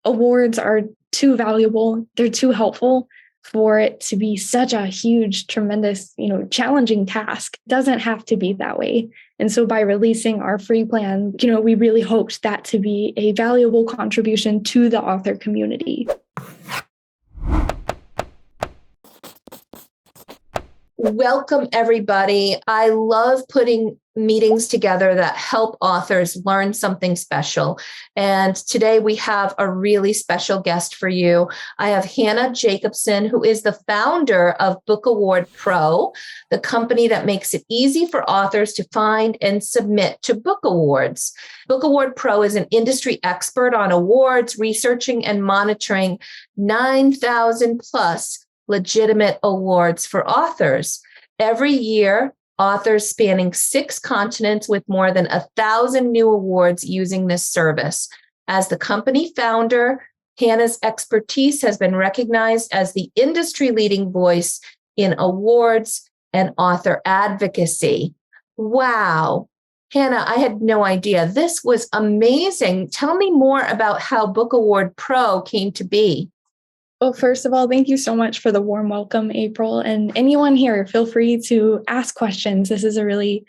awards are too valuable. They're too helpful for it to be such a huge, tremendous, challenging task. It doesn't have to be that way. And so by releasing our free plan, we really hoped that to be a valuable contribution to the author community. Welcome, everybody. I love putting meetings together that help authors learn something special. And today we have a really special guest for you. I have Hannah Jacobson, who is the founder of Book Award Pro, the company that makes it easy for authors to find and submit to book awards. Book Award Pro is an industry expert on awards, researching and monitoring 9,000 plus legitimate awards for authors. Every year, authors spanning 6 continents with more than 1,000 new awards using this service. As the company founder, Hannah's expertise has been recognized as the industry-leading voice in awards and author advocacy. Wow. Hannah, I had no idea. This was amazing. Tell me more about how Book Award Pro came to be. Well, first of all, thank you so much for the warm welcome, April. And anyone here, feel free to ask questions. This is a really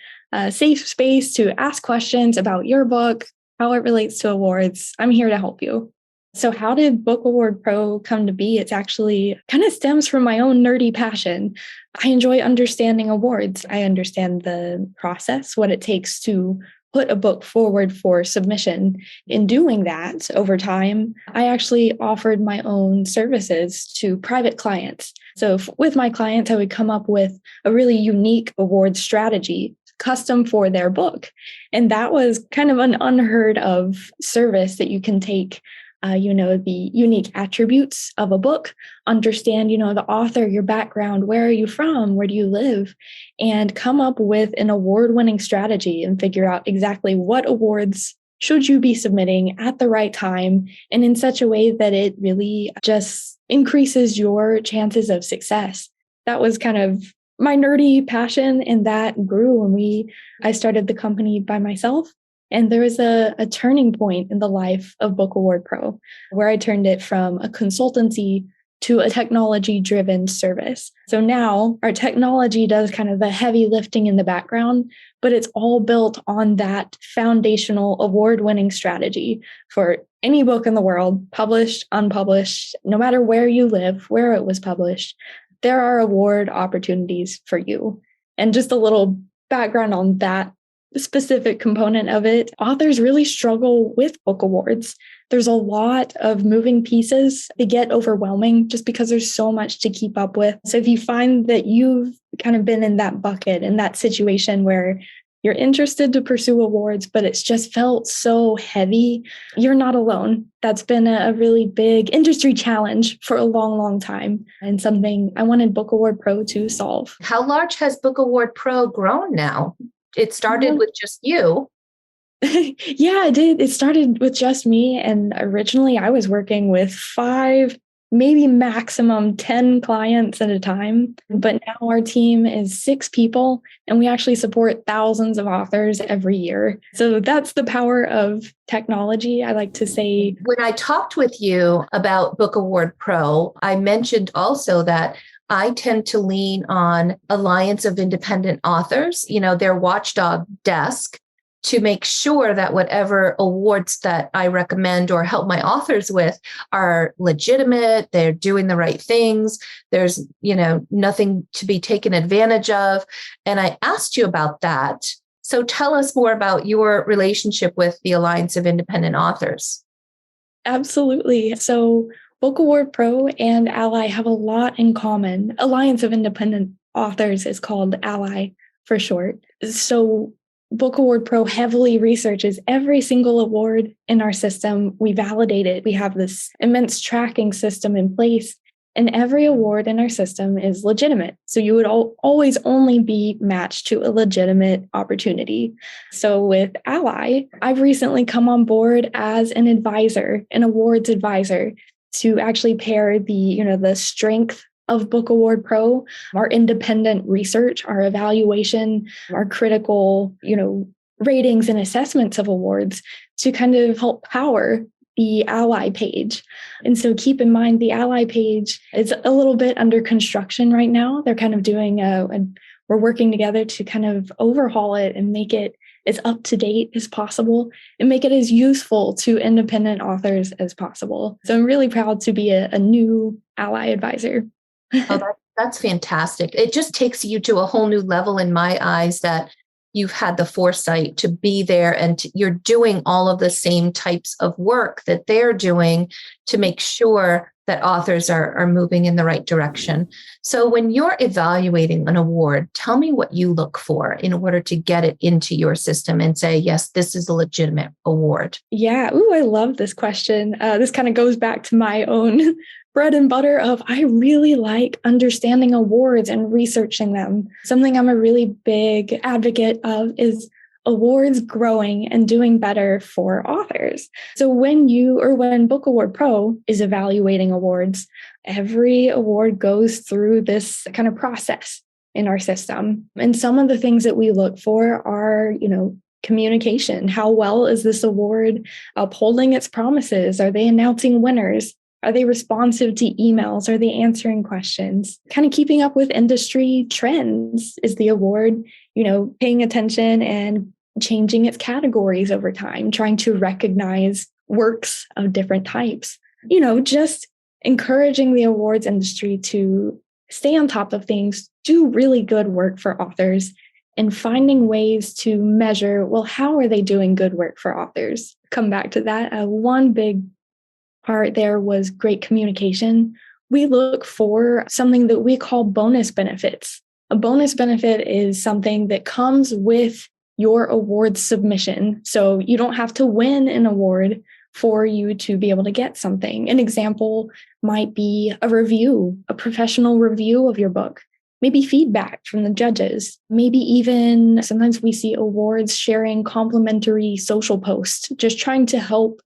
safe space to ask questions about your book, how it relates to awards. I'm here to help you. So how did Book Award Pro come to be? It's actually kind of stems from my own nerdy passion. I enjoy understanding awards. I understand the process, what it takes to put a book forward for submission. In doing that, over time, I actually offered my own services to private clients. So with my clients, I would come up with a really unique award strategy, custom for their book. And that was kind of an unheard of service that you can take the unique attributes of a book, understand, the author, your background, where are you from, where do you live, and come up with an award-winning strategy and figure out exactly what awards should you be submitting at the right time and in such a way that it really just increases your chances of success. That was kind of my nerdy passion, and that grew when I started the company by myself. And there was a turning point in the life of Book Award Pro, where I turned it from a consultancy to a technology-driven service. So now our technology does kind of the heavy lifting in the background, but it's all built on that foundational award-winning strategy for any book in the world, published, unpublished, no matter where you live, where it was published, there are award opportunities for you. And just a little background on that specific component of it, authors really struggle with book awards. There's a lot of moving pieces. They get overwhelming just because there's so much to keep up with. So if you find that you've kind of been in that bucket, in that situation where you're interested to pursue awards, but it's just felt so heavy, you're not alone. That's been a really big industry challenge for a long, long time, and something I wanted Book Award Pro to solve. How large has Book Award Pro grown now? It started with just you. Yeah, it did. It started with just me. And originally I was working with 5, maybe maximum 10 clients at a time. But now our team is 6 people, and we actually support thousands of authors every year. So that's the power of technology, I like to say. When I talked with you about Book Award Pro, I mentioned also that I tend to lean on Alliance of Independent Authors, their watchdog desk, to make sure that whatever awards that I recommend or help my authors with are legitimate, they're doing the right things, there's, nothing to be taken advantage of. And I asked you about that. So tell us more about your relationship with the Alliance of Independent Authors. Absolutely. So Book Award Pro and Ally have a lot in common. Alliance of Independent Authors is called Ally for short. So Book Award Pro heavily researches every single award in our system. We validate it. We have this immense tracking system in place, and every award in our system is legitimate. So you would always only be matched to a legitimate opportunity. So with Ally, I've recently come on board as an advisor, an awards advisor, to actually pair the strength of Book Award Pro, our independent research, our evaluation, our critical, ratings and assessments of awards, to kind of help power the ally page. And so keep in mind, the ally page is a little bit under construction right now. They're kind of doing we're working together to kind of overhaul it and make it as up to date as possible and make it as useful to independent authors as possible. So I'm really proud to be a new ally advisor. Oh, that's fantastic. It just takes you to a whole new level in my eyes that you've had the foresight to be there and you're doing all of the same types of work that they're doing to make sure that authors are moving in the right direction. So when you're evaluating an award, tell me what you look for in order to get it into your system and say, yes, this is a legitimate award. Yeah. Ooh, I love this question. This kind of goes back to my own bread and butter of I really like understanding awards and researching them. Something I'm a really big advocate of is awards growing and doing better for authors. So when Book Award Pro is evaluating awards, every award goes through this kind of process in our system. And some of the things that we look for are, communication. How well is this award upholding its promises? Are they announcing winners? Are they responsive to emails? Are they answering questions? Kind of keeping up with industry trends. Is the award, paying attention and changing its categories over time, trying to recognize works of different types? Just encouraging the awards industry to stay on top of things, do really good work for authors, and finding ways to measure, well, how are they doing good work for authors? Come back to that. One big part there was great communication. We look for something that we call bonus benefits. A bonus benefit is something that comes with your award submission. So you don't have to win an award for you to be able to get something. An example might be a review, a professional review of your book, maybe feedback from the judges, maybe even sometimes we see awards sharing complimentary social posts, just trying to help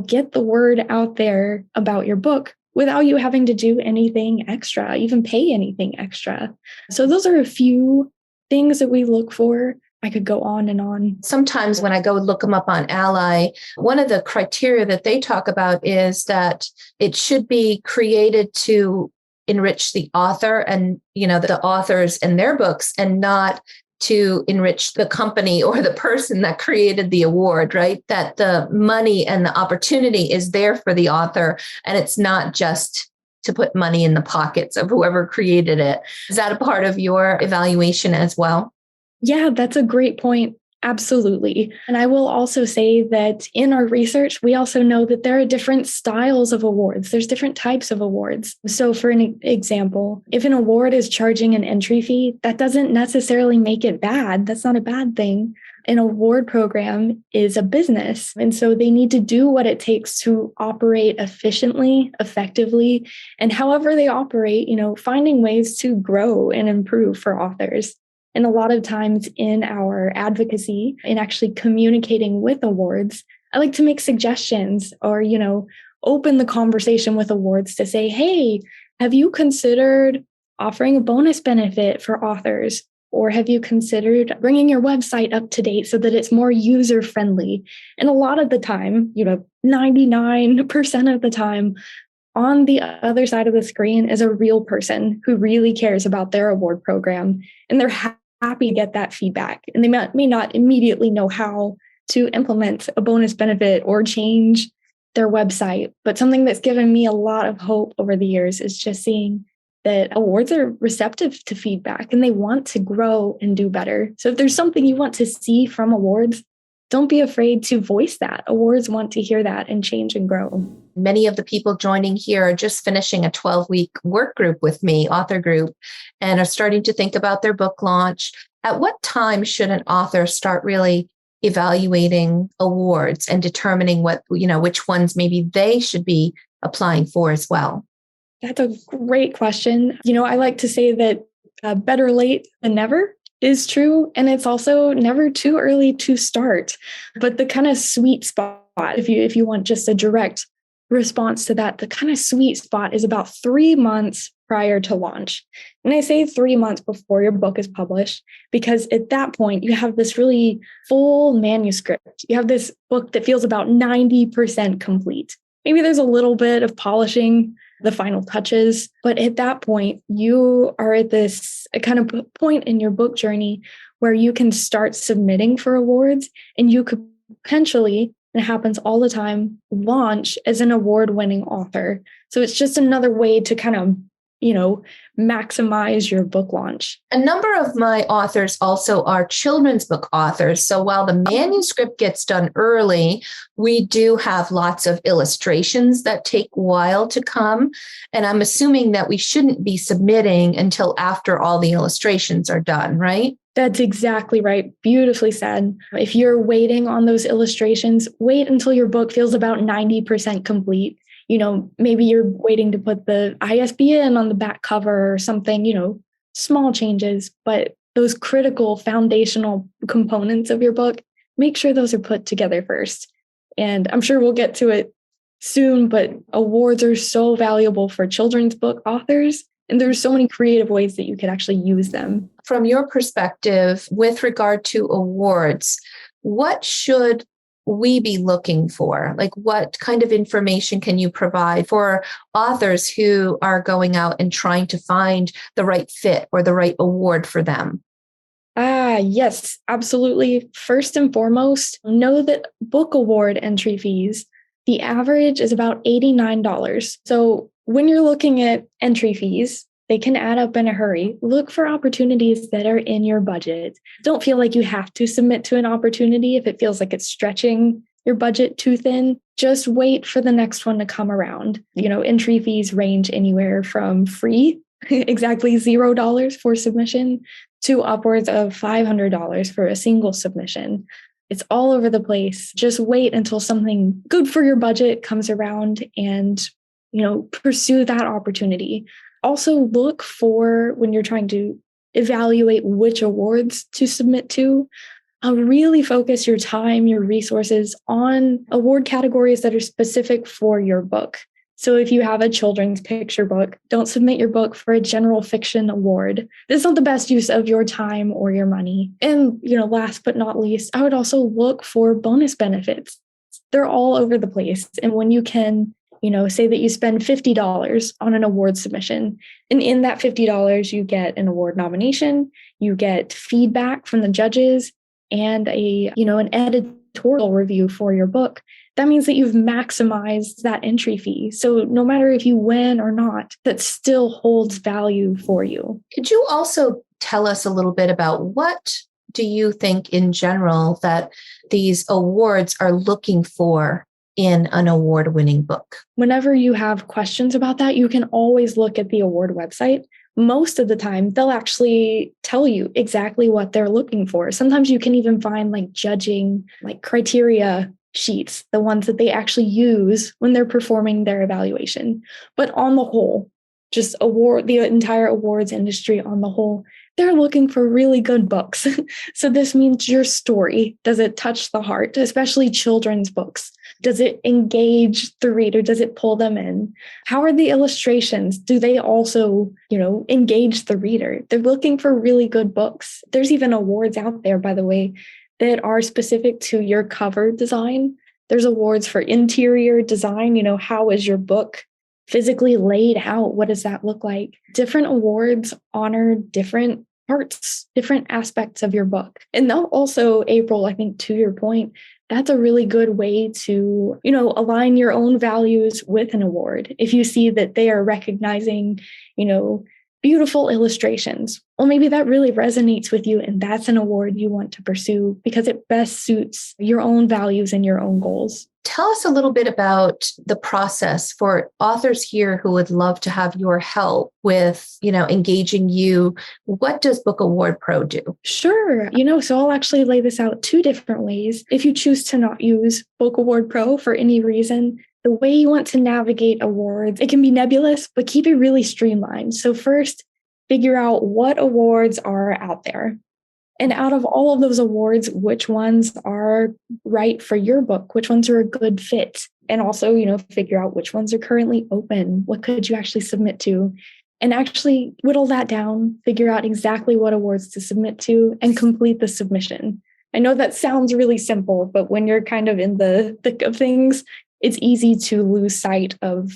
get the word out there about your book without you having to do anything extra, even pay anything extra. So those are a few things that we look for. I could go on and on. Sometimes when I go look them up on Ally, one of the criteria that they talk about is that it should be created to enrich the author and, the authors and their books, and not to enrich the company or the person that created the award, right? That the money and the opportunity is there for the author, and it's not just to put money in the pockets of whoever created it. Is that a part of your evaluation as well? Yeah, that's a great point. Absolutely. And I will also say that in our research, we also know that there are different styles of awards. There's different types of awards. So for an example, if an award is charging an entry fee, that doesn't necessarily make it bad. That's not a bad thing. An award program is a business. And so they need to do what it takes to operate efficiently, effectively, and however they operate, finding ways to grow and improve for authors. And a lot of times in our advocacy, in actually communicating with awards, I like to make suggestions or, open the conversation with awards to say, hey, have you considered offering a bonus benefit for authors? Or have you considered bringing your website up to date so that it's more user friendly? And a lot of the time, 99% of the time, on the other side of the screen is a real person who really cares about their award program. And they're happy to get that feedback. And they may not immediately know how to implement a bonus benefit or change their website. But something that's given me a lot of hope over the years is just seeing that awards are receptive to feedback and they want to grow and do better. So if there's something you want to see from awards, don't be afraid to voice that. Awards want to hear that and change and grow. Many of the people joining here are just finishing a 12-week work group with me, author group, and are starting to think about their book launch. At what time should an author start really evaluating awards and determining which ones maybe they should be applying for as well? That's a great question. I like to say that better late than never is true. And it's also never too early to start. But the kind of sweet spot, if you want just a direct response to that, the kind of sweet spot is about 3 months prior to launch. And I say 3 months before your book is published, because at that point, you have this really full manuscript. You have this book that feels about 90% complete. Maybe there's a little bit of polishing the final touches, but at that point, you are at this kind of point in your book journey where you can start submitting for awards, and you could potentially, and it happens all the time, launch as an award-winning author. So it's just another way to kind of, maximize your book launch. A number of my authors also are children's book authors. So while the manuscript gets done early, we do have lots of illustrations that take a while to come. And I'm assuming that we shouldn't be submitting until after all the illustrations are done, right? That's exactly right. Beautifully said. If you're waiting on those illustrations, wait until your book feels about 90% complete. Maybe you're waiting to put the ISBN on the back cover or something, small changes, but those critical foundational components of your book, make sure those are put together first. And I'm sure we'll get to it soon, but awards are so valuable for children's book authors. And there's so many creative ways that you could actually use them. From your perspective, with regard to awards, what should we be looking for? Like, what kind of information can you provide for authors who are going out and trying to find the right fit or the right award for them? Yes, absolutely. First and foremost, know that book award entry fees, the average is about $89. So when you're looking at entry fees, they can add up in a hurry. Look for opportunities that are in your budget. Don't feel like you have to submit to an opportunity if it feels like it's stretching your budget too thin. Just wait for the next one to come around. Entry fees range anywhere from free, exactly $0 for submission, to upwards of $500 for a single submission. It's all over the place. Just wait until something good for your budget comes around and, pursue that opportunity. Also, look for, when you're trying to evaluate which awards to submit to, really focus your time, your resources on award categories that are specific for your book. So if you have a children's picture book, don't submit your book for a general fiction award. This is not the best use of your time or your money. And, last but not least, I would also look for bonus benefits. They're all over the place. And when you can, say that you spend $50 on an award submission, and in that $50, you get an award nomination, you get feedback from the judges, and an editorial review for your book. That means that you've maximized that entry fee. So no matter if you win or not, that still holds value for you. Could you also tell us a little bit about what do you think in general that these awards are looking for in an award-winning book? Whenever you have questions about that, you can always look at the award website. Most of the time, they'll actually tell you exactly what they're looking for. Sometimes you can even find judging criteria sheets, the ones that they actually use when they're performing their evaluation. But on the whole, the entire awards industry on the whole, they're looking for really good books. So this means your story. Does it touch the heart, especially children's books? Does it engage the reader? Does it pull them in? How are the illustrations? Do they also, engage the reader? They're looking for really good books. There's even awards out there, by the way, that are specific to your cover design. There's awards for interior design. How is your book physically laid out? What does that look like? Different awards honor different parts, different aspects of your book. And they'll also, April, I think to your point, that's a really good way to, align your own values with an award. If you see that they are recognizing, beautiful illustrations, well, maybe that really resonates with you, and that's an award you want to pursue because it best suits your own values and your own goals. Tell us a little bit about the process for authors here who would love to have your help with, engaging you. What does Book Award Pro do? Sure. So I'll actually lay this out two different ways. If you choose to not use Book Award Pro for any reason, the way you want to navigate awards, it can be nebulous, but keep it really streamlined. So first, figure out what awards are out there. And out of all of those awards, which ones are right for your book? Which ones are a good fit? And also, figure out which ones are currently open. What could you actually submit to? And actually whittle that down, figure out exactly what awards to submit to, and complete the submission. I know that sounds really simple, but when you're kind of in the thick of things, it's easy to lose sight of,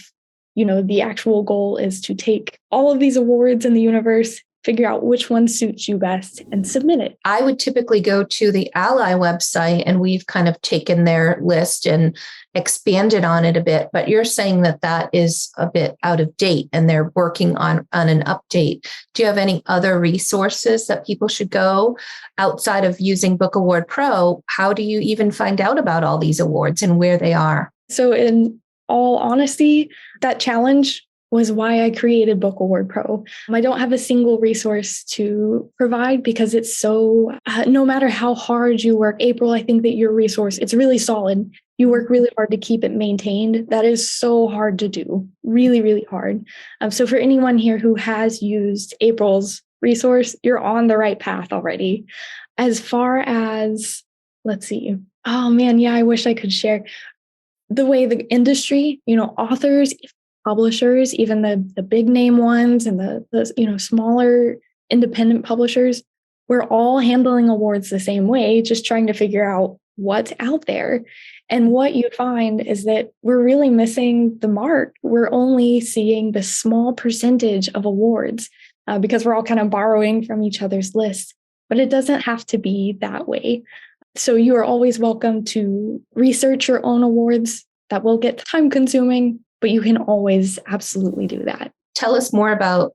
the actual goal is to take all of these awards in the universe, figure out which one suits you best, and submit it. I would typically go to the Ally website, and we've kind of taken their list and expanded on it a bit. But you're saying that is a bit out of date and they're working on an update. Do you have any other resources that people should go outside of using Book Award Pro? How do you even find out about all these awards and where they are? So in all honesty, that challenge was why I created Book Award Pro. I don't have a single resource to provide because it's so, no matter how hard you work, April, I think that your resource, it's really solid. You work really hard to keep it maintained. That is so hard to do, really, really hard. So for anyone here who has used April's resource, you're on the right path already. As far as, let's see, oh man, yeah, I wish I could share the way the industry, authors, publishers, even the big name ones and the smaller independent publishers, we're all handling awards the same way, just trying to figure out what's out there. And what you find is that we're really missing the mark. We're only seeing the small percentage of awards because we're all kind of borrowing from each other's lists. But it doesn't have to be that way. So you are always welcome to research your own awards. That will get time consuming, but you can always absolutely do that. Tell us more about,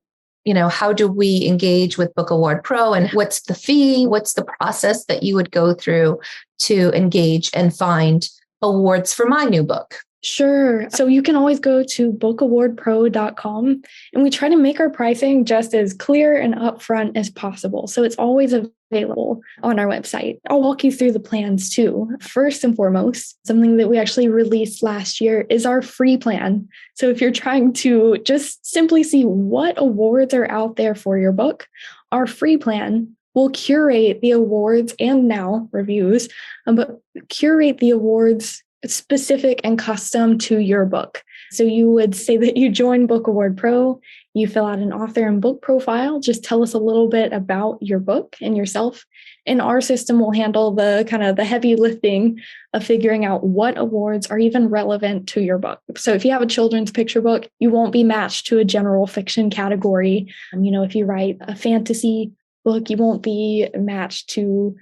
how do we engage with Book Award Pro and what's the fee? What's the process that you would go through to engage and find awards for my new book? Sure. So you can always go to bookawardpro.com, and we try to make our pricing just as clear and upfront as possible. So it's always available on our website. I'll walk you through the plans too. First and foremost, something that we actually released last year is our free plan. So if you're trying to just simply see what awards are out there for your book, our free plan will curate the awards and now reviews, but curate the awards specific and custom to your book. So you would say that you join Book Award Pro, you fill out an author and book profile, just tell us a little bit about your book and yourself. And our system will handle the kind of the heavy lifting of figuring out what awards are even relevant to your book. So if you have a children's picture book, you won't be matched to a general fiction category. If you write a fantasy book, you won't be matched to,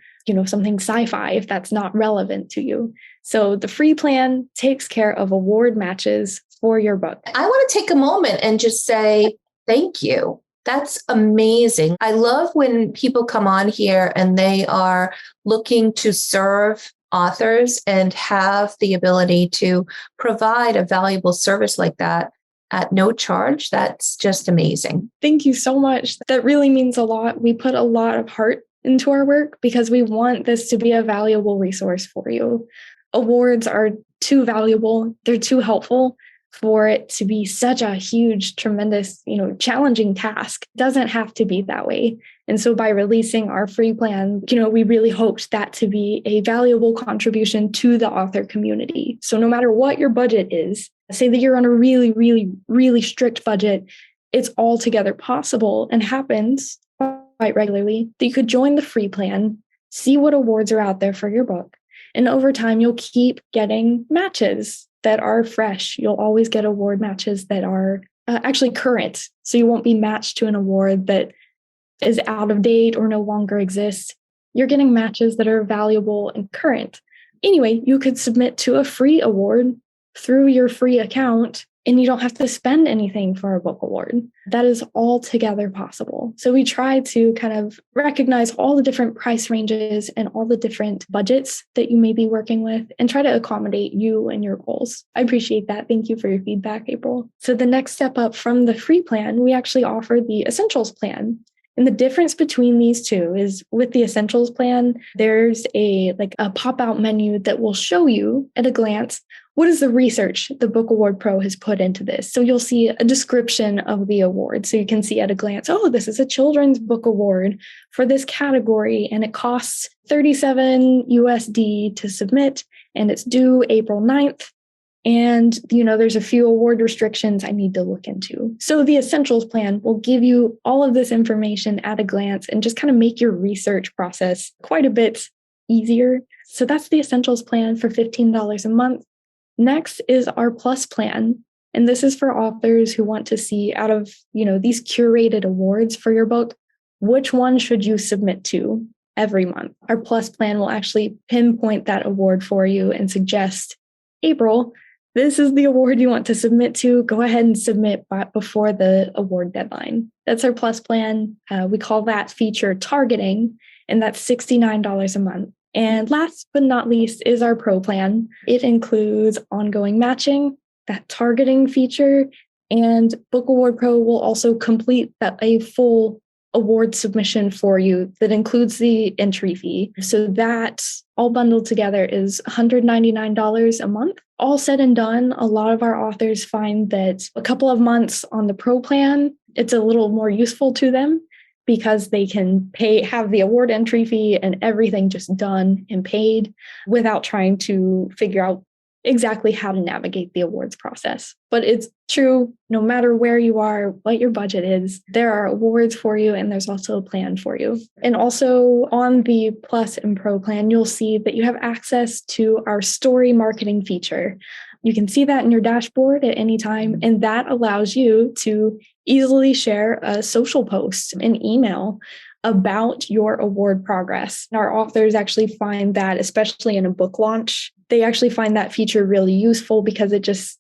something sci-fi if that's not relevant to you. So the free plan takes care of award matches for your book. I want to take a moment and just say thank you. That's amazing. I love when people come on here and they are looking to serve authors and have the ability to provide a valuable service like that at no charge. That's just amazing. Thank you so much. That really means a lot. We put a lot of heart into our work because we want this to be a valuable resource for you. Awards are too valuable. They're too helpful for it to be such a huge, tremendous, challenging task. It doesn't have to be that way. And so by releasing our free plan, we really hoped that to be a valuable contribution to the author community. So no matter what your budget is, say that you're on a really, really, really strict budget, it's altogether possible and happens quite regularly that you could join the free plan, see what awards are out there for your book. And over time, you'll keep getting matches that are fresh. You'll always get award matches that are actually current. So you won't be matched to an award that is out of date or no longer exists. You're getting matches that are valuable and current. Anyway, you could submit to a free award through your free account, and you don't have to spend anything for a book award. That is altogether possible. So we try to kind of recognize all the different price ranges and all the different budgets that you may be working with and try to accommodate you and your goals. I appreciate that. Thank you for your feedback, April. So the next step up from the free plan, we actually offer the Essentials plan. And the difference between these two is with the Essentials plan, there's a pop-out menu that will show you at a glance what is the research the Book Award Pro has put into this. So you'll see a description of the award. So you can see at a glance, oh, this is a children's book award for this category, and it costs $37 USD to submit, and it's due April 9th. And, there's a few award restrictions I need to look into. So the Essentials plan will give you all of this information at a glance and just kind of make your research process quite a bit easier. So that's the Essentials plan for $15 a month. Next is our Plus plan. And this is for authors who want to see out of, these curated awards for your book, which one should you submit to every month? Our Plus plan will actually pinpoint that award for you and suggest, April, this is the award you want to submit to. Go ahead and submit before the award deadline. That's our Plus plan. We call that feature targeting, and that's $69 a month. And last but not least is our Pro plan. It includes ongoing matching, that targeting feature, and Book Award Pro will also complete a full award submission for you that includes the entry fee. So that all bundled together is $199 a month. All said and done, a lot of our authors find that a couple of months on the Pro plan, it's a little more useful to them because they can have the award entry fee and everything just done and paid without trying to figure out exactly how to navigate the awards process. But it's true, no matter where you are, what your budget is, there are awards for you and there's also a plan for you. And also on the Plus and Pro plan, you'll see that you have access to our story marketing feature. You can see that in your dashboard at any time, and that allows you to easily share a social post, an email about your award progress. And our authors actually find that, especially in a book launch, they actually find that feature really useful because it just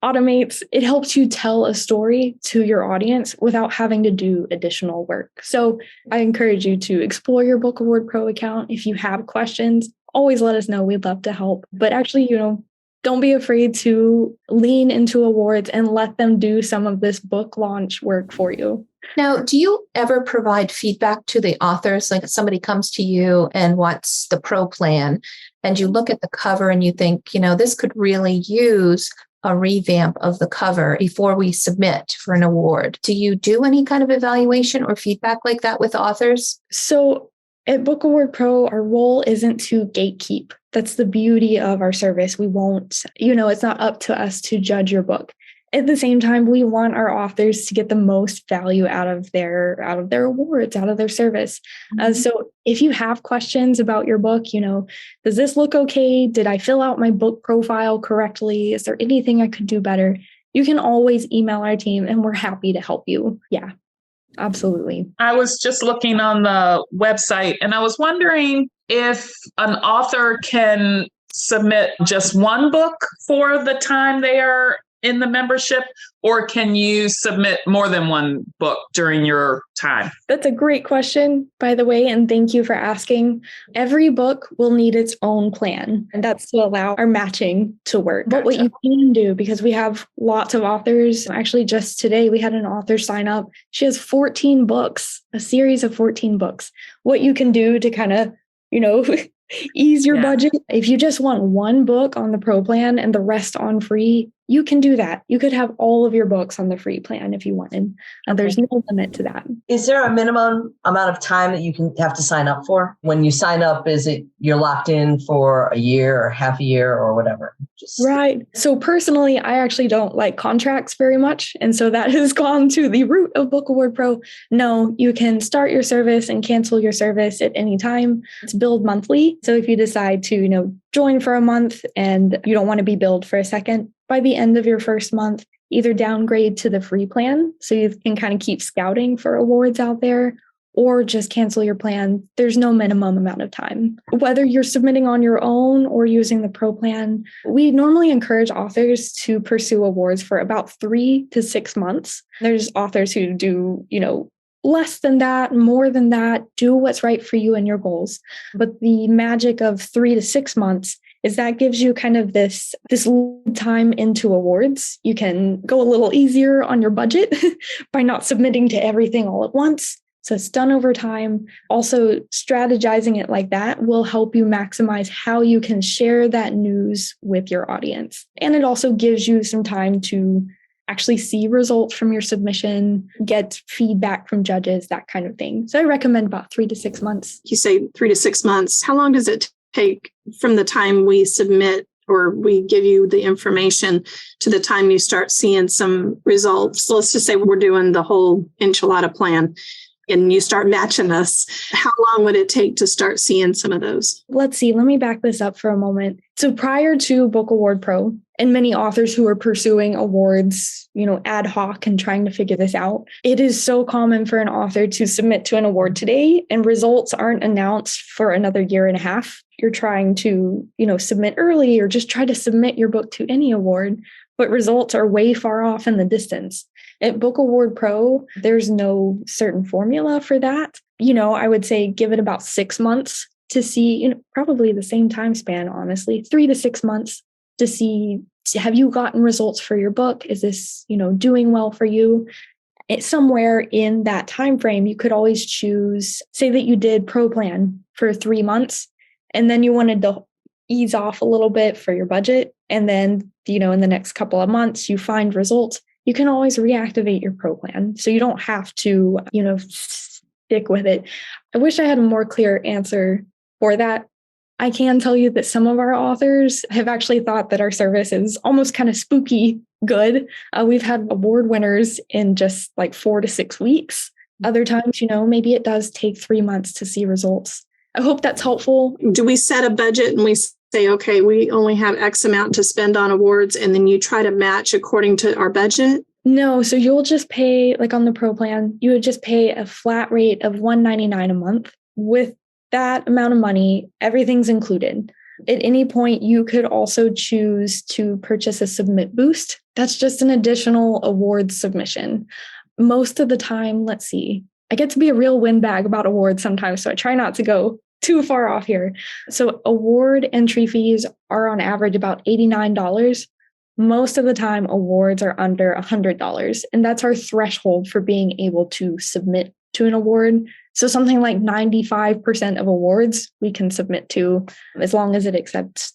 automates, it helps you tell a story to your audience without having to do additional work. So I encourage you to explore your Book Award Pro account. If you have questions, always let us know. We'd love to help. But actually, don't be afraid to lean into awards and let them do some of this book launch work for you. Now, do you ever provide feedback to the authors? Like if somebody comes to you and wants the Pro plan and you look at the cover and you think, this could really use a revamp of the cover before we submit for an award. Do you do any kind of evaluation or feedback like that with authors? So at Book Award Pro, our role isn't to gatekeep. That's the beauty of our service. We won't, it's not up to us to judge your book. At the same time, we want our authors to get the most value out of their awards, out of their service. So if you have questions about your book, does this look okay? Did I fill out my book profile correctly? Is there anything I could do better? You can always email our team and we're happy to help you. Yeah, absolutely. I was just looking on the website and I was wondering if an author can submit just one book for the time they are in the membership, or can you submit more than one book during your time? That's a great question, by the way, and thank you for asking. Every book will need its own plan, and that's to allow our matching to work. But what you can do, because we have lots of authors, actually just today we had an author sign up. She has 14 books, a series of 14 books. What you can do to kind of, ease your budget. If you just want one book on the Pro plan and the rest on free, you can do that. You could have all of your books on the free plan if you wanted. There's no limit to that. Is there a minimum amount of time that you can have to sign up for? When you sign up, is it you're locked in for a year or half a year or whatever? Right. So personally, I actually don't like contracts very much. And so that has gone to the root of Book Award Pro. No, you can start your service and cancel your service at any time. It's billed monthly. So if you decide to, join for a month and you don't want to be billed for a second, by the end of your first month, either downgrade to the free plan so you can kind of keep scouting for awards out there, or just cancel your plan. There's no minimum amount of time. Whether you're submitting on your own or using the Pro plan, we normally encourage authors to pursue awards for about 3 to 6 months. There's authors who do, less than that, more than that, do what's right for you and your goals. But the magic of 3 to 6 months is that gives you kind of this lead time into awards. You can go a little easier on your budget by not submitting to everything all at once. So it's done over time. Also, strategizing it like that will help you maximize how you can share that news with your audience. And it also gives you some time to actually see results from your submission, get feedback from judges, that kind of thing. So I recommend about 3 to 6 months. You say 3 to 6 months. How long does it take from the time we submit or we give you the information to the time you start seeing some results? So let's just say we're doing the whole enchilada plan and you start matching us. How long would it take to start seeing some of those? Let's see. Let me back this up for a moment. So prior to Book Award Pro, and many authors who are pursuing awards, ad hoc and trying to figure this out, it is so common for an author to submit to an award today and results aren't announced for another year and a half. You're trying to, submit early or just try to submit your book to any award, but results are way far off in the distance. At Book Award Pro, there's no certain formula for that. I would say give it about 6 months to see, probably the same time span, honestly, 3 to 6 months to see, have you gotten results for your book? Is this, doing well for you? Somewhere in that time frame, you could always choose, say that you did Pro Plan for 3 months, and then you wanted to ease off a little bit for your budget. And then, in the next couple of months, you find results. You can always reactivate your Pro Plan. So you don't have to, stick with it. I wish I had a more clear answer for that. I can tell you that some of our authors have actually thought that our service is almost kind of spooky good. We've had award winners in just like 4 to 6 weeks. Other times, maybe it does take 3 months to see results. I hope that's helpful. Do we set a budget and we say, okay, we only have X amount to spend on awards, and then you try to match according to our budget? No, so you'll just pay, like on the Pro Plan, you would just pay a flat rate of $199 a month. With that amount of money, everything's included. At any point, you could also choose to purchase a Submit Boost. That's just an additional award submission. Most of the time, let's see, I get to be a real windbag about awards sometimes, so I try not to go too far off here. So award entry fees are on average about $89. Most of the time, awards are under $100, and that's our threshold for being able to submit to an award. So something like 95% of awards we can submit to, as long as it accepts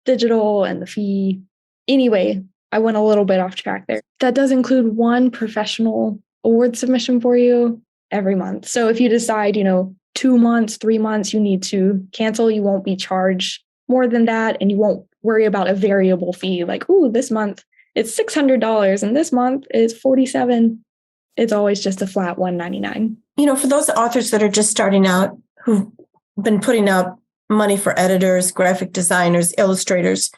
digital and the fee. Anyway, I went a little bit off track there. That does include one professional award submission for you every month. So if you decide, 2 months, 3 months, you need to cancel, you won't be charged more than that, and you won't worry about a variable fee like, this month it's $600 and this month is $47. It's always just a flat $199. For those authors that are just starting out, who've been putting out money for editors, graphic designers, illustrators,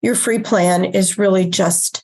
your free plan is really just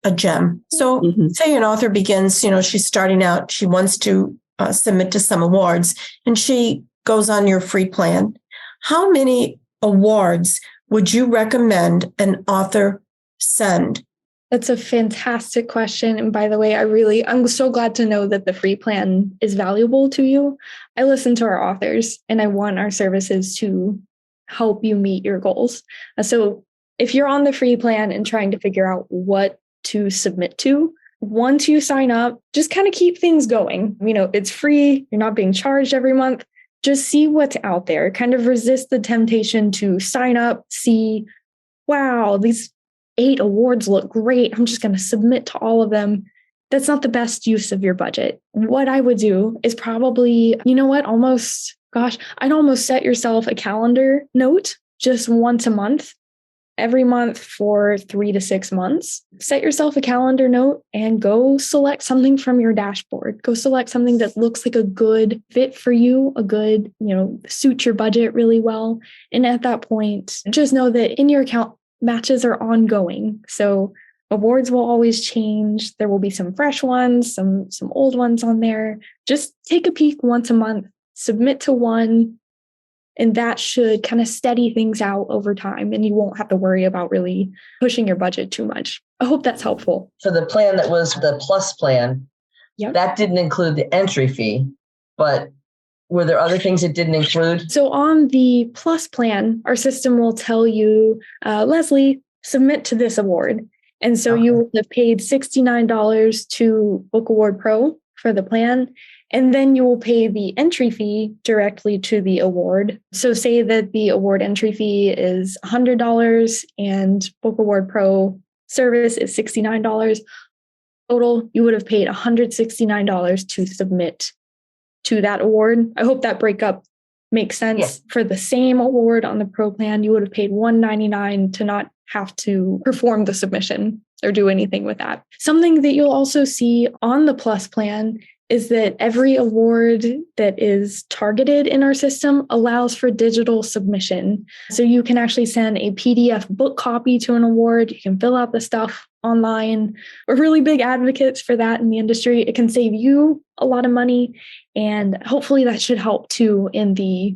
a gem. So say an author begins, she's starting out, she wants to submit to some awards, and she goes on your free plan. How many awards would you recommend an author send? That's a fantastic question. And by the way, I'm so glad to know that the free plan is valuable to you. I listen to our authors and I want our services to help you meet your goals. So if you're on the free plan and trying to figure out what to submit to, once you sign up, just kind of keep things going. It's free. You're not being charged every month. Just see what's out there. Kind of resist the temptation to sign up, see, wow, these 8 awards look great. I'm just going to submit to all of them. That's not the best use of your budget. What I would do is probably, I'd almost set yourself a calendar note just once a month, every month for 3 to 6 months. Set yourself a calendar note and go select something from your dashboard. Go select something that looks like a good fit for you, a good, suit your budget really well. And at that point, just know that in your account, matches are ongoing. So awards will always change. There will be some fresh ones, some old ones on there. Just take a peek once a month, submit to one, and that should kind of steady things out over time. And you won't have to worry about really pushing your budget too much. I hope that's helpful. For the plan that was the Plus plan, that didn't include the entry fee, but were there other things it didn't include? So on the Plus plan, our system will tell you, Leslie, submit to this award. And so you will have paid $69 to Book Award Pro for the plan. And then you will pay the entry fee directly to the award. So say that the award entry fee is $100 and Book Award Pro service is $69. Total, you would have paid $169 to submit to that award. I hope that breakup makes sense. Yes. For the same award on the Pro plan, you would have paid $199 to not have to perform the submission or do anything with that. Something that you'll also see on the Plus plan is that every award that is targeted in our system allows for digital submission. So you can actually send a PDF book copy to an award. You can fill out the stuff online. We're really big advocates for that in the industry. It can save you a lot of money, and hopefully that should help too in the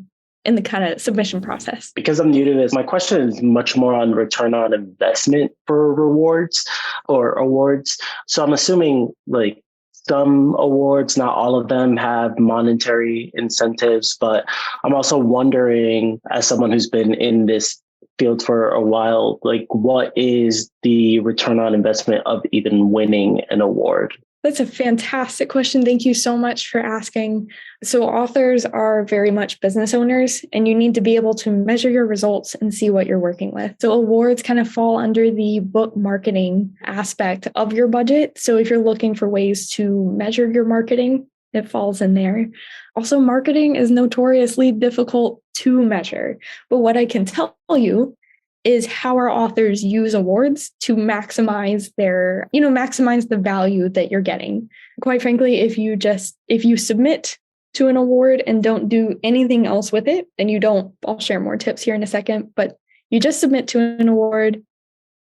kind of submission process. Because I'm new to this, my question is much more on return on investment for rewards or awards. So I'm assuming like some awards, not all of them, have monetary incentives, but I'm also wondering, as someone who's been in this field for a while, like what is the return on investment of even winning an award? That's a fantastic question. Thank you so much for asking. So authors are very much business owners, and you need to be able to measure your results and see what you're working with. So awards kind of fall under the book marketing aspect of your budget. So if you're looking for ways to measure your marketing, it falls in there. Also, marketing is notoriously difficult to measure. But what I can tell you is how our authors use awards to maximize maximize the value that you're getting. Quite frankly, if you submit to an award and don't do anything else with it, and I'll share more tips here in a second, but you just submit to an award,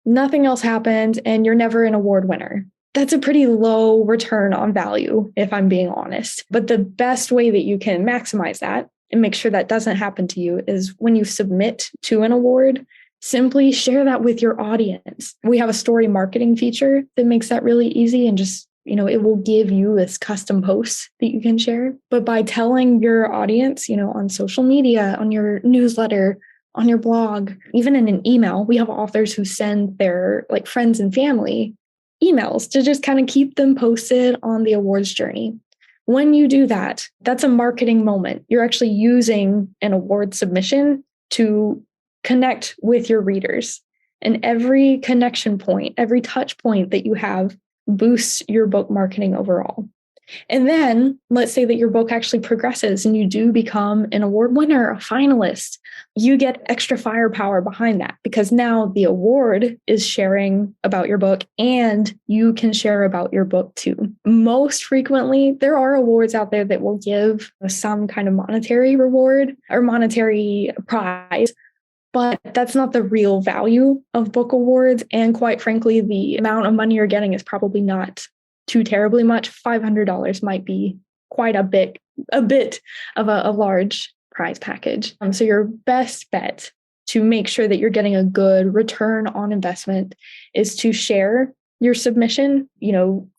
nothing else happens, and you're never an award winner. That's a pretty low return on value, if I'm being honest. But the best way that you can maximize that and make sure that doesn't happen to you is when you submit to an award, simply share that with your audience. We have a story marketing feature that makes that really easy, and just, it will give you this custom post that you can share. But by telling your audience, on social media, on your newsletter, on your blog, even in an email, we have authors who send their friends and family emails to just kind of keep them posted on the awards journey. When you do that, that's a marketing moment. You're actually using an award submission to connect with your readers. And every connection point, every touch point that you have boosts your book marketing overall. And then let's say that your book actually progresses and you do become an award winner, a finalist. You get extra firepower behind that because now the award is sharing about your book and you can share about your book too. Most frequently, there are awards out there that will give some kind of monetary reward or monetary prize. But that's not the real value of book awards. And quite frankly, the amount of money you're getting is probably not too terribly much. $500 might be quite a bit of a large prize package. So your best bet to make sure that you're getting a good return on investment is to share your submission,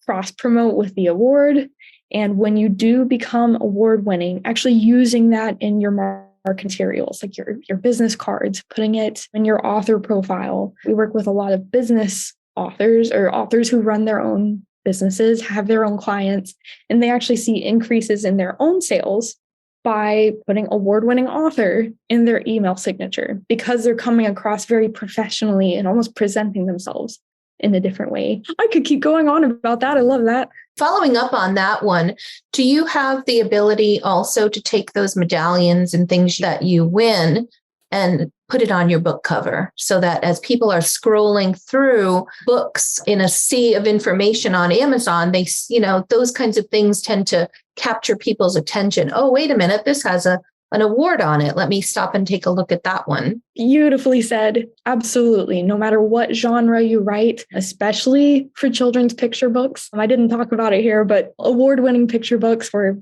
cross promote with the award. And when you do become award winning, actually using that in your marketing materials, like your business cards, putting it in your author profile. We work with a lot of business authors or authors who run their own businesses, have their own clients, and they actually see increases in their own sales by putting award-winning author in their email signature because they're coming across very professionally and almost presenting themselves in a different way. I could keep going on about that. I love that. Following up on that one, do you have the ability also to take those medallions and things that you win and put it on your book cover so that as people are scrolling through books in a sea of information on Amazon, they, those kinds of things tend to capture people's attention. Oh, wait a minute, this has an award on it. Let me stop and take a look at that one. Beautifully said. Absolutely. No matter what genre you write, especially for children's picture books. I didn't talk about it here, but award-winning picture books were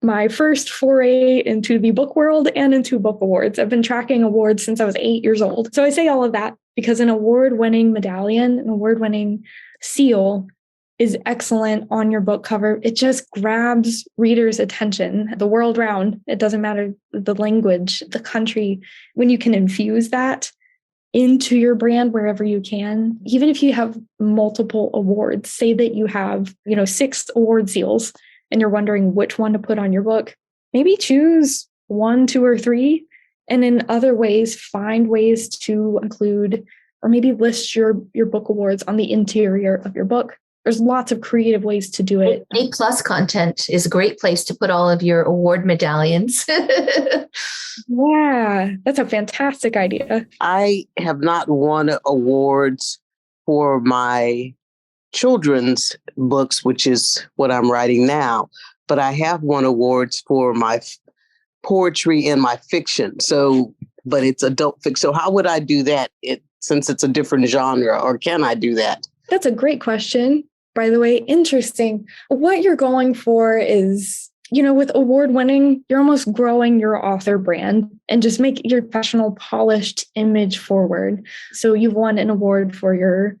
my first foray into the book world and into book awards. I've been tracking awards since I was 8 years old. So I say all of that because an award-winning medallion, an award-winning seal is excellent on your book cover. It just grabs readers' attention the world round. It doesn't matter the language, the country. When you can infuse that into your brand wherever you can. Even if you have multiple awards, say that you have, 6 award seals and you're wondering which one to put on your book, maybe choose 1, 2, or 3. And in other ways, find ways to include or maybe list your book awards on the interior of your book. There's lots of creative ways to do it. A+ content is a great place to put all of your award medallions. Yeah, that's a fantastic idea. I have not won awards for my children's books, which is what I'm writing now, but I have won awards for my poetry and my fiction. But it's adult fiction. So how would I do that since it's a different genre, or can I do that? That's a great question. By the way, interesting. What you're going for is, with award winning, you're almost growing your author brand and just make your professional, polished image forward. So you've won an award for your,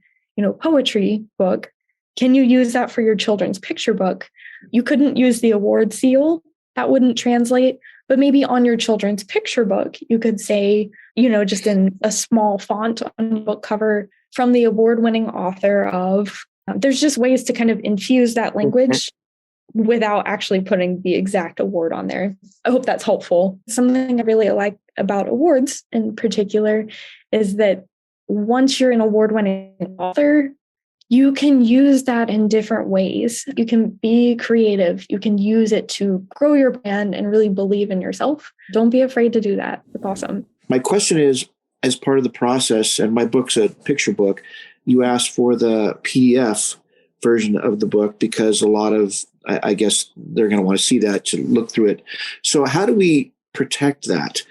poetry book. Can you use that for your children's picture book? You couldn't use the award seal. That wouldn't translate. But maybe on your children's picture book, you could say, just in a small font on the book cover from the award-winning author of, there's just ways to kind of infuse that language without actually putting the exact award on there. I hope that's helpful. Something I really like about awards in particular is that once you're an award-winning author, you can use that in different ways. You can be creative. You can use it to grow your brand and really believe in yourself. Don't be afraid to do that. It's awesome. My question is, as part of the process, and my book's a picture book, you asked for the PDF version of the book because a lot of, I guess, they're going to want to see that to look through it. So how do we protect that?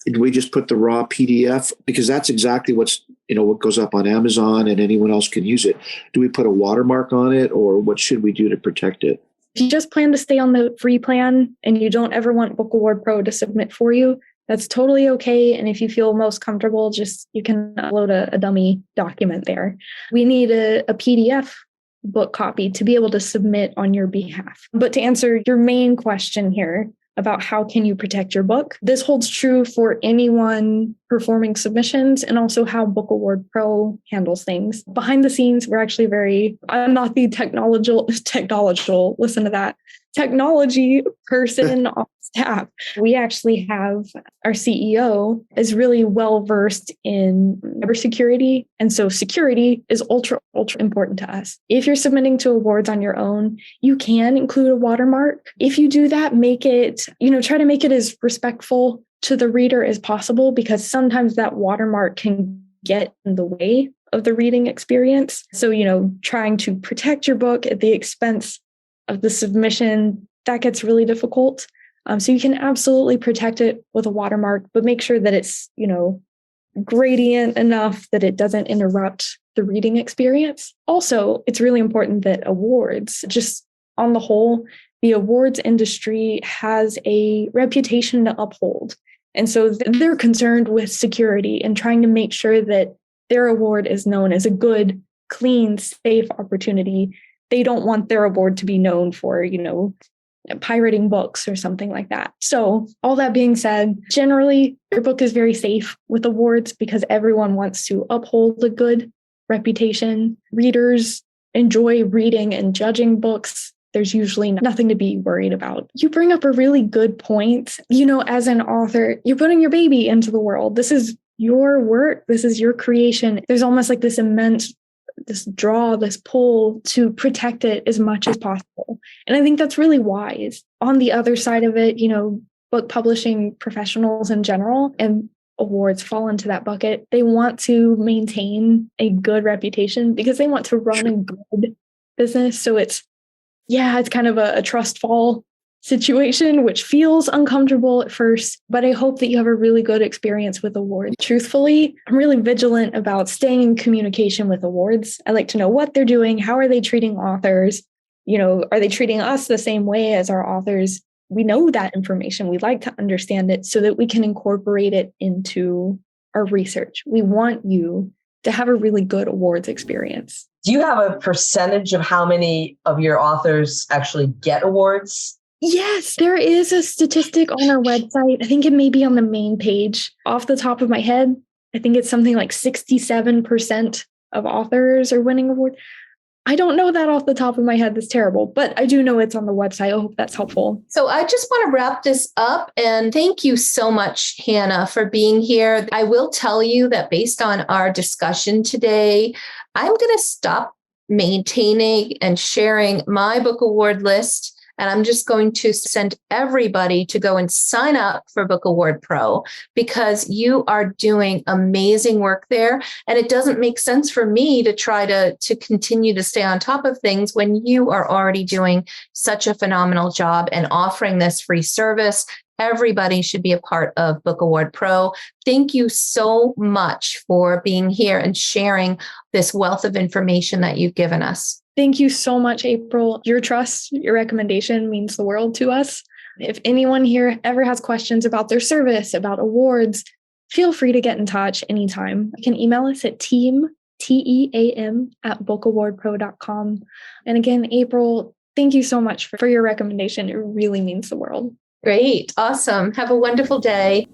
Do we just put the raw PDF? Because that's exactly what goes up on Amazon and anyone else can use it. Do we put a watermark on it, or what should we do to protect it? If you just plan to stay on the free plan and you don't ever want Book Award Pro to submit for you, that's totally okay. And if you feel most comfortable, you can upload a dummy document there. We need a PDF book copy to be able to submit on your behalf. But to answer your main question here about how can you protect your book, this holds true for anyone performing submissions and also how Book Award Pro handles things. Behind the scenes, we're actually I'm not the technology person on staff. We actually have our CEO is really well-versed in cybersecurity. And so security is ultra, ultra important to us. If you're submitting to awards on your own, you can include a watermark. If you do that, try to make it as respectful to the reader as possible, because sometimes that watermark can get in the way of the reading experience. So, trying to protect your book at the expense of the submission, that gets really difficult. So you can absolutely protect it with a watermark, but make sure that it's, gradient enough that it doesn't interrupt the reading experience. Also, it's really important that awards, just on the whole, the awards industry has a reputation to uphold. And so they're concerned with security and trying to make sure that their award is known as a good, clean, safe opportunity. They don't want their award to be known for, pirating books or something like that. So all that being said, generally, your book is very safe with awards because everyone wants to uphold a good reputation. Readers enjoy reading and judging books. There's usually nothing to be worried about. You bring up a really good point. As an author, you're putting your baby into the world. This is your work. This is your creation. There's almost like this draw, this pull to protect it as much as possible. And I think that's really wise. On the other side of it, book publishing professionals in general and awards fall into that bucket. They want to maintain a good reputation because they want to run a good business. So it's kind of a trust fall situation, which feels uncomfortable at first, but I hope that you have a really good experience with awards. Truthfully, I'm really vigilant about staying in communication with awards. I like to know what they're doing. How are they treating authors? Are they treating us the same way as our authors? We know that information. We like to understand it so that we can incorporate it into our research. We want you to have a really good awards experience. Do you have a percentage of how many of your authors actually get awards? Yes, there is a statistic on our website. I think it may be on the main page. Off the top of my head, I think it's something like 67% of authors are winning awards. I don't know that off the top of my head. That's terrible, but I do know it's on the website. I hope that's helpful. So I just want to wrap this up and thank you so much, Hannah, for being here. I will tell you that based on our discussion today, I'm going to stop maintaining and sharing my book award list. And I'm just going to send everybody to go and sign up for Book Award Pro because you are doing amazing work there. And it doesn't make sense for me to try to continue to stay on top of things when you are already doing such a phenomenal job and offering this free service. Everybody should be a part of Book Award Pro. Thank you so much for being here and sharing this wealth of information that you've given us. Thank you so much, April. Your trust, your recommendation means the world to us. If anyone here ever has questions about their service, about awards, feel free to get in touch anytime. You can email us at team@bookawardpro.com. And again, April, thank you so much for your recommendation. It really means the world. Great. Awesome. Have a wonderful day.